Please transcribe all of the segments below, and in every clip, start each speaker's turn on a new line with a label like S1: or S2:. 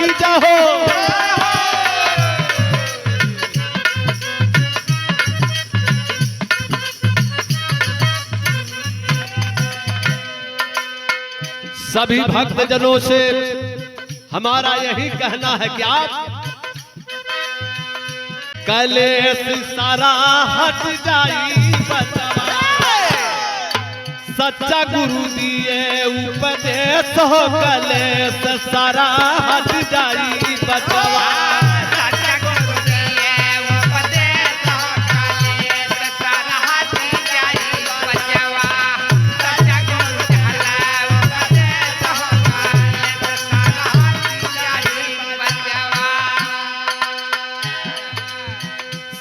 S1: की जहो। सभी भक्तजनों से हमारा यही कहना है कि आप कलेश सारा हट जाई बचवा, सच्चा गुरु दिए उपदेश हो कलेश सारा हट जाई बचवा।
S2: सच्चा गुरु दिए उपदेश हो कलेश सारा हट जाई बचवा। सच्चा गुरु दिए उपदेश हो कलेश सारा हट जाई बचवा।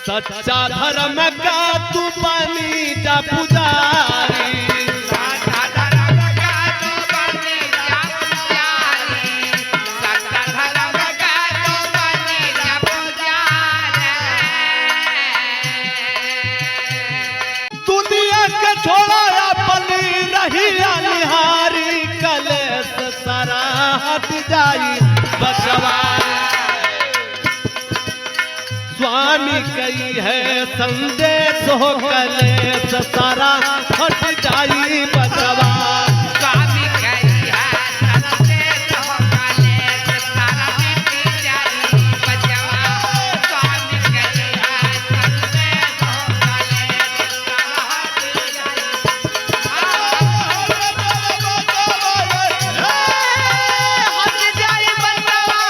S1: सच्चा धर्म का तू बनी जा पुजारी,
S2: सच्चा धर्म का तू बनी जा पुजारी, सच्चा धर्म का तू बनी जा पुजारी।
S1: दुनिया के छोड़ा अपनी रही निहारी कलेश सारा हट जाई बचवा। स्वामी कही है संदेश हो कलेश सारा हट जाई बचवा।
S2: स्वामी कही है संदेश हो कलेश सारा हट जाई बचवा। स्वामी कही है संदेश हो कलेश सारा हट जाई बचवा।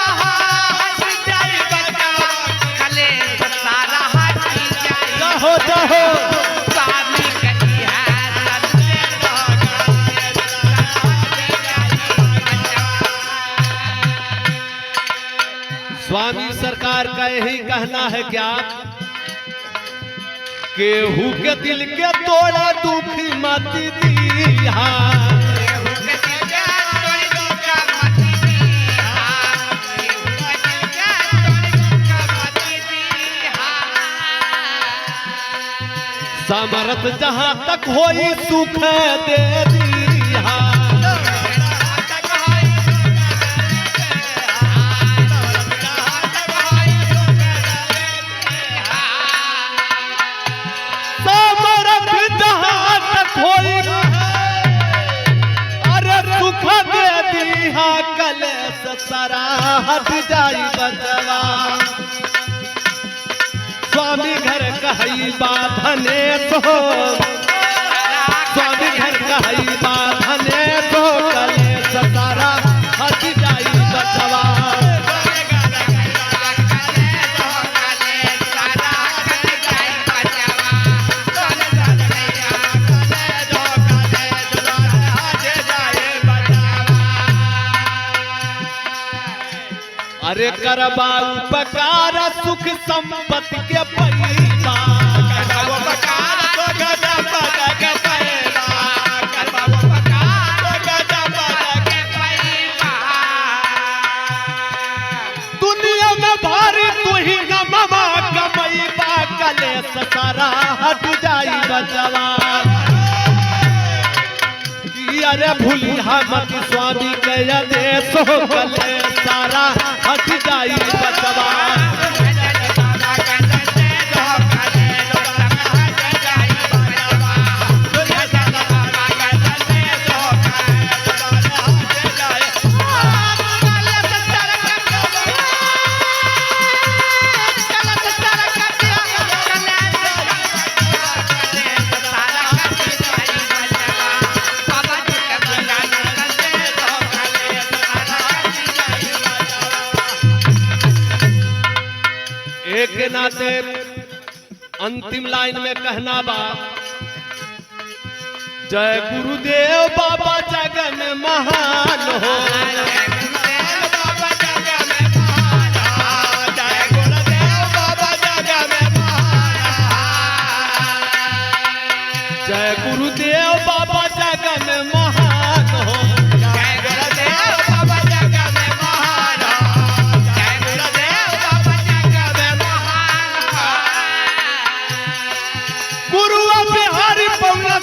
S2: हट जाई बचवा, कलेश सारा हट जाई।
S1: जहो जहो
S2: स्वामी कही है संदेश हो कलेश सारा हट जाई बचवा।
S1: स्वामी सरकार का यही कहना है क्या केहू के दिल के तोड़ा दुखी मत दिया, समर्थ जहां तक होई सुख दे दिया। समर्थ जहां तक होई अरे सुख दे दिया कलेश सारा हट जाई बचवा। स्वामी घर कही बाधने तो, स्वामी घर कही बाधने तो कलेश सारा हट जाई बचवा। अरे करबा उपकार सुख संपत्ति के पैसा, दुनिया में भारी तू ही नमवा कमैबा कलेश सारा हट जाई बचवा। अरे भूलिया मत स्वामी के आदेश हो कलेश सारा हट जाई बचवा। एक के नाते अंतिम लाइन में कहना बा जय गुरुदेव बाबा जगन महान हो। जय गुरुदेव बाबा जगन महान हो।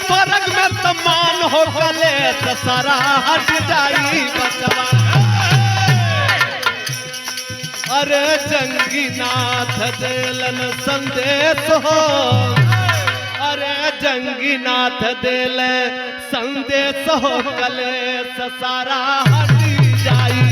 S1: स्वर्ग में सम्मान हो कलेश सारा हट जाई बचवा। अरे जंगीनाथ देलन संदेश हो, अरे जंगीनाथ देले संदेश हो, कलेश सारा हटी जाई।